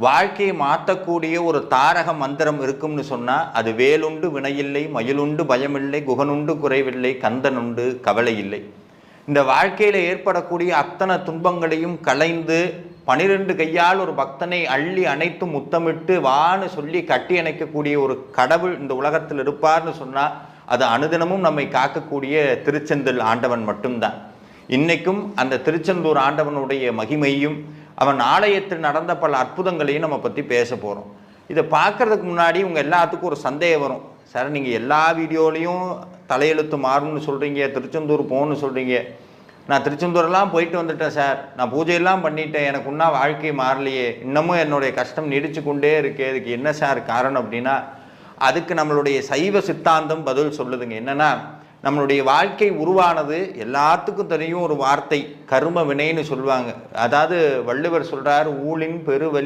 வாழ்க்கையை மாற்றக்கூடிய ஒரு தாரக மந்திரம் இருக்கும்னு சொன்னால் அது வேலுண்டு வினையில்லை, மயிலுண்டு பயமில்லை, குகனுண்டு குறைவில்லை, கந்தனுண்டு கவலை இல்லை. இந்த வாழ்க்கையில் ஏற்படக்கூடிய அத்தனை துன்பங்களையும் களைந்து 12 கையால் ஒரு பக்தனை அள்ளி அணைத்து முத்தமிட்டு வான்னு சொல்லி கட்டி அணைக்கக்கூடிய ஒரு கடவுள் இந்த உலகத்தில் இருப்பார்னு சொன்னால் அது அனுதினமும் நம்மை காக்கக்கூடிய திருச்செந்தூர் ஆண்டவன் மட்டும்தான். இன்றைக்கும் அந்த திருச்செந்தூர் ஆண்டவனுடைய மகிமையும் அவன் ஆலயத்தில் நடந்த பல அற்புதங்களையும் நம்ம பற்றி பேச போகிறோம். இதை பார்க்குறதுக்கு முன்னாடி உங்கள் எல்லாத்துக்கும் ஒரு சந்தேகம் வரும். சார், நீங்கள் எல்லா வீடியோலையும் தலையெழுத்து மாறும்னு சொல்கிறீங்க, திருச்செந்தூர் போகணுன்னு சொல்கிறீங்க. நான் திருச்செந்தூரெல்லாம் போயிட்டு வந்துட்டேன் சார், நான் பூஜையெல்லாம் பண்ணிட்டேன், எனக்கு இன்னும் வாழ்க்கை மாறலையே, இன்னமும் என்னுடைய கஷ்டம் நீடிச்சு கொண்டே இருக்கே, அதுக்கு என்ன சார் காரணம் அப்படின்னா, அதுக்கு நம்மளுடைய சைவ சித்தாந்தம் பதில் சொல்லுதுங்க. என்னென்னா, நம்மளுடைய வாழ்க்கை உருவானது எல்லாத்துக்கும் தெரியும் ஒரு வார்த்தை, கர்ம வினைன்னு சொல்லுவாங்க. அதாவது வள்ளுவர் சொல்கிறார், ஊழின் பெருவலி